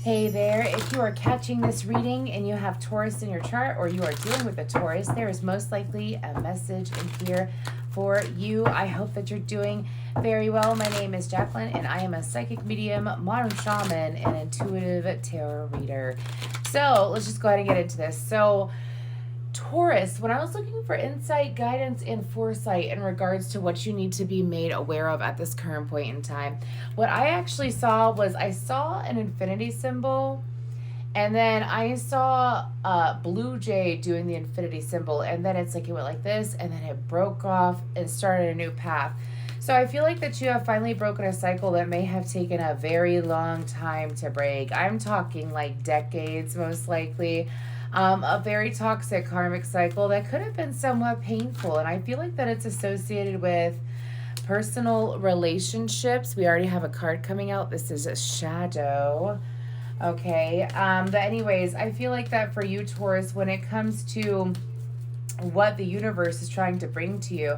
Hey there, if you are catching this reading and you have Taurus in your chart or you are dealing with a Taurus, there is most likely a message in here for you. I hope that you're doing very well. My name is Jacqueline and I am a psychic medium, modern shaman, and intuitive tarot reader. So let's just go ahead and get into this. So Taurus, when I was looking for insight, guidance, and foresight in regards to what you need to be made aware of at this current point in time, what I actually saw was I saw an infinity symbol, and then I saw a blue jay doing the infinity symbol, and then it's like it went like this, and then it broke off and started a new path. So I feel like that you have finally broken a cycle that may have taken a very long time to break. I'm talking like decades, most likely. A very toxic karmic cycle that could have been somewhat painful. And I feel like that it's associated with personal relationships. We already have a card coming out. This is a shadow. Okay. But anyways, I feel like that for you, Taurus, when it comes to what the universe is trying to bring to you,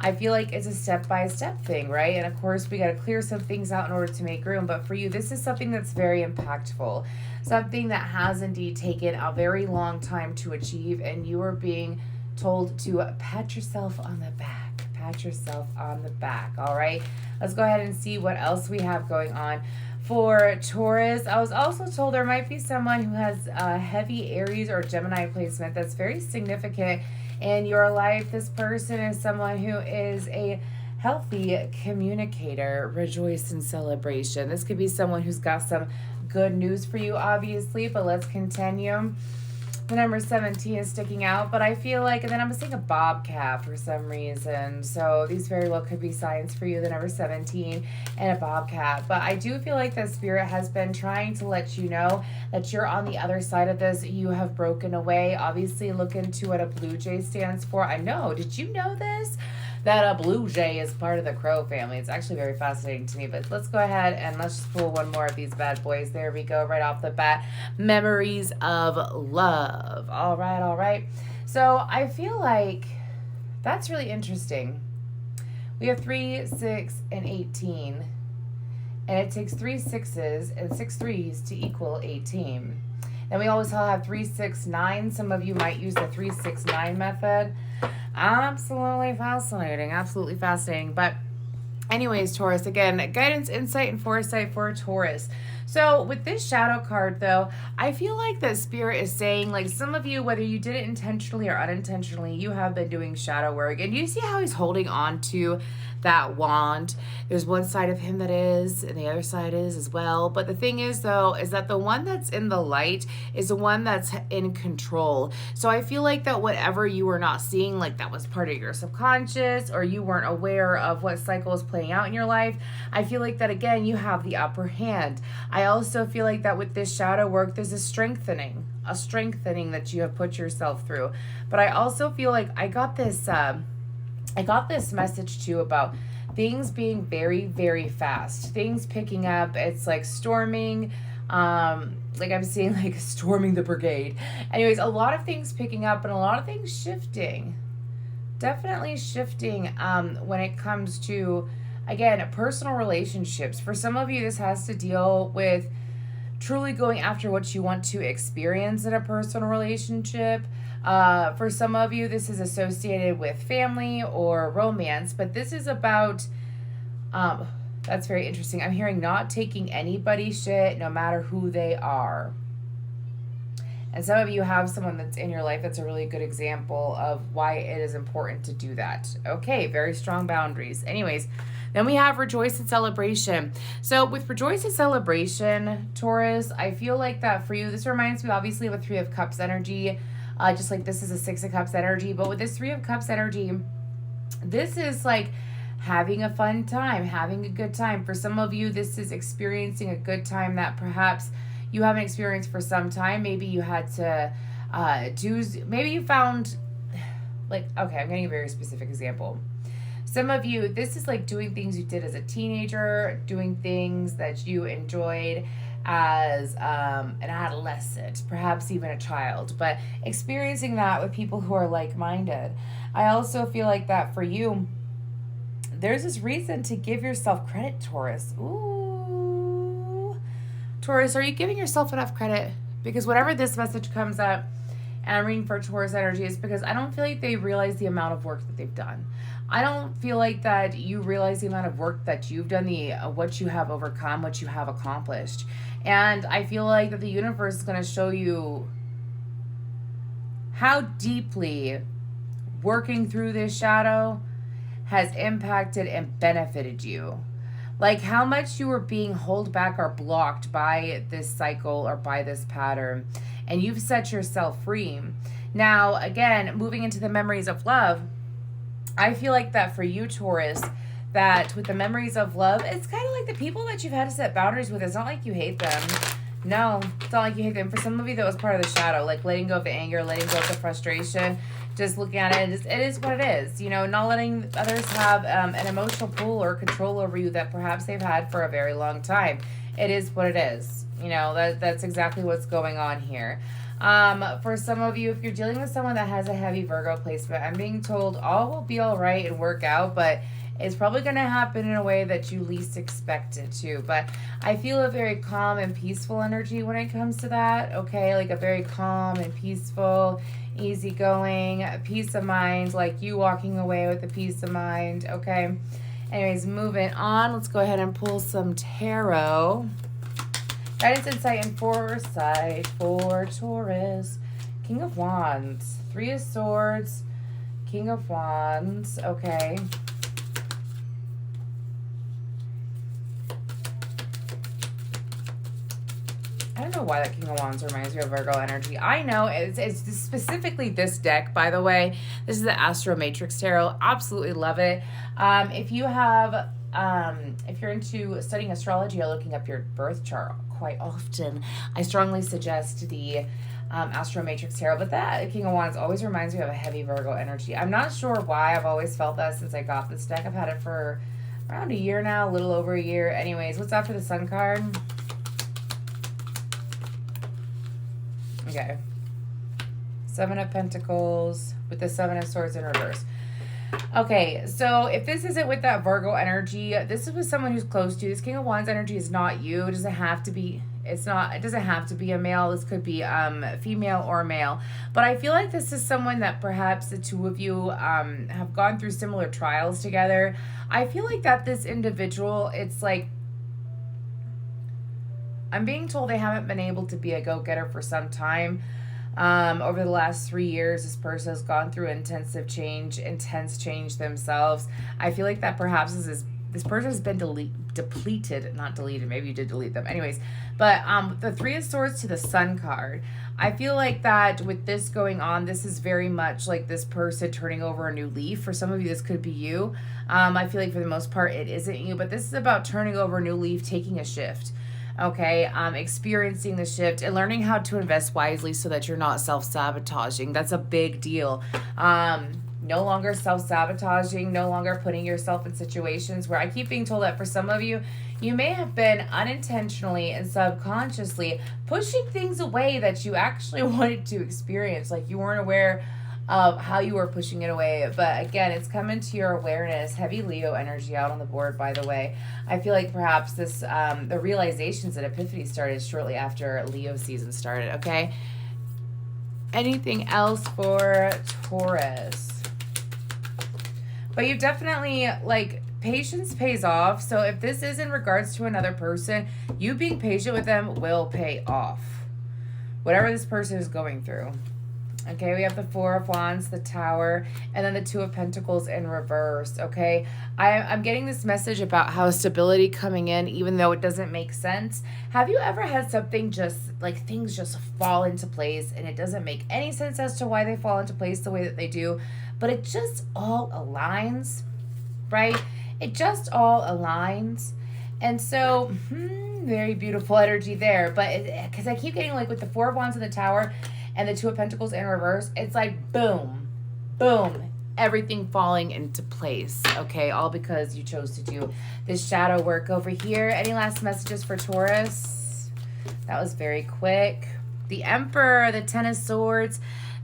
I feel like it's a step-by-step thing, right? And of course, we got to clear some things out in order to make room. But for you, this is something that's very impactful, something that has indeed taken a very long time to achieve, and you are being told to pat yourself on the back. Pat yourself on the back, all right? Let's go ahead and see what else we have going on. For Taurus, I was also told there might be someone who has a heavy Aries or Gemini placement that's very significant in your life. This person is someone who is a healthy communicator. Rejoice in celebration. This could be someone who's got some good news for you, obviously, but let's continue. The number 17 is sticking out, but I feel like, and then I'm seeing a bobcat for some reason. So these very well could be signs for you, the number 17 and a bobcat. But I do feel like the spirit has been trying to let you know that you're on the other side of this. You have broken away. Obviously, look into what a blue jay stands for. I know. Did you know this? That a blue jay is part of the crow family. It's actually very fascinating to me. But let's go ahead and let's just pull one more of these bad boys. There we go, right off the bat. Memories of love. All right, all right. So I feel like that's really interesting. We have 3, 6, and 18. And it takes 3 6s and 6 3s to equal 18. Then we always have 3, 6, 9. Some of you might use the 3, 6, 9 method. Absolutely fascinating. Absolutely fascinating. But anyways, Taurus, again, guidance, insight, and foresight for Taurus. So with this shadow card, though, I feel like the spirit is saying, like, some of you, whether you did it intentionally or unintentionally, you have been doing shadow work. And you see how he's holding on to that wand. There's one side of him that is, and the other side is as well. But the thing is, though, is that the one that's in the light is the one that's in control. So I feel like that whatever you were not seeing, like that was part of your subconscious, or you weren't aware of what cycle is playing out in your life, I feel like that, again, you have the upper hand. I also feel like that with this shadow work, there's a strengthening that you have put yourself through. But I also feel like I got this message too about things being very, very fast, things picking up. It's like storming, like I'm seeing like storming the brigade. Anyways, a lot of things picking up and a lot of things shifting, definitely shifting when it comes to, again, personal relationships. For some of you, this has to deal with truly going after what you want to experience in a personal relationship. For some of you, this is associated with family or romance, but this is about, that's very interesting. I'm hearing not taking anybody's shit, no matter who they are. And some of you have someone that's in your life that's a really good example of why it is important to do that. Okay, very strong boundaries. Anyways, then we have Rejoice and Celebration. So with Rejoice and Celebration, Taurus, I feel like that for you, this reminds me obviously of a 3 of Cups energy, just like this is a 6 of Cups energy. But with this 3 of Cups energy, this is like having a fun time, having a good time. For some of you, this is experiencing a good time that perhaps you haven't experienced for some time. Maybe you had to maybe you found, like, okay, I'm getting a very specific example. Some of you, this is like doing things you did as a teenager, doing things that you enjoyed as an adolescent, perhaps even a child, but experiencing that with people who are like-minded. I also feel like that for you, there's this reason to give yourself credit, Taurus. Ooh. Taurus, are you giving yourself enough credit? Because whenever this message comes up, and I'm reading for Taurus energy, is because I don't feel like they realize the amount of work that they've done. I don't feel like that you realize the amount of work that you've done, the what you have overcome, what you have accomplished. And I feel like that the universe is going to show you how deeply working through this shadow has impacted and benefited you. Like how much you were being held back or blocked by this cycle or by this pattern, and you've set yourself free. Now, again, moving into the memories of love, I feel like that for you, Taurus, that with the memories of love, it's kind of like the people that you've had to set boundaries with. It's not like you hate them. No, it's not like you hate them. For some of you, that was part of the shadow, like letting go of the anger, letting go of the frustration, just looking at it. It is what it is. You know, not letting others have an emotional pull or control over you that perhaps they've had for a very long time. It is what it is. You know, that's exactly what's going on here. For some of you, if you're dealing with someone that has a heavy Virgo placement, I'm being told all will be all right and work out, but it's probably going to happen in a way that you least expect it to. But I feel a very calm and peaceful energy when it comes to that, okay? Like a very calm and peaceful, easygoing, peace of mind, like you walking away with a peace of mind, okay? Anyways, moving on, let's go ahead and pull some tarot. Guidance, insight, and foresight for Taurus. King of Wands, Three of Swords, King of Wands, okay. I don't know why that King of Wands reminds me of Virgo energy. I know it's specifically this deck, by the way. This is the Astro Matrix Tarot. Absolutely love it. If you have, if you're into studying astrology or looking up your birth chart quite often, I strongly suggest the Astro Matrix Tarot. But that King of Wands always reminds me of a heavy Virgo energy. I'm not sure why. I've always felt that since I got this deck. I've had it for around a year now, a little over a year. Anyways, what's after the Sun card? Okay. Seven of Pentacles with the Seven of Swords in reverse. Okay, so if this isn't with that Virgo energy, this is with someone who's close to you. This King of Wands energy is not you. It doesn't have to be. It doesn't have to be a male. This could be female or male. But I feel like this is someone that perhaps the two of you have gone through similar trials together. I feel like that this individual, it's like, I'm being told they haven't been able to be a go-getter for some time. Over the last 3 years, this person has gone through intense change themselves. I feel like that perhaps this person has been depleted, not deleted. Maybe you did delete them. Anyways, but the Three of Swords to the Sun card. I feel like that with this going on, this is very much like this person turning over a new leaf. For some of you, this could be you. I feel like for the most part, it isn't you. But this is about turning over a new leaf, taking a shift. Okay, experiencing the shift and learning how to invest wisely so that you're not self-sabotaging. That's a big deal. No longer self-sabotaging, no longer putting yourself in situations where I keep being told that for some of you, you may have been unintentionally and subconsciously pushing things away that you actually wanted to experience. Like you weren't aware of how you were pushing it away. But again, it's coming to your awareness. Heavy Leo energy out on the board, by the way. I feel like perhaps this, the realizations that Epiphany started shortly after Leo season started, okay? Anything else for Taurus? But you definitely, like, patience pays off. So if this is in regards to another person, you being patient with them will pay off. Whatever this person is going through. Okay, we have the Four of Wands, the Tower, and then the Two of Pentacles in reverse, okay? I'm getting this message about how stability coming in, even though it doesn't make sense. Have you ever had something just, like, things just fall into place, and it doesn't make any sense as to why they fall into place the way that they do, but it just all aligns, right? It just all aligns. And so, very beautiful energy there. But because I keep getting, like, with the Four of Wands and the Tower and the Two of Pentacles in reverse, it's like boom, boom, everything falling into place, okay? All because you chose to do this shadow work over here. Any last messages for Taurus? That was very quick. The Emperor, the Ten of Swords,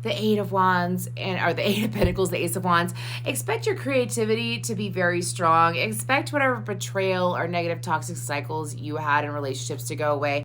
the Eight of Wands, or the Eight of Pentacles, the Ace of Wands. Expect your creativity to be very strong. Expect whatever betrayal or negative toxic cycles you had in relationships to go away.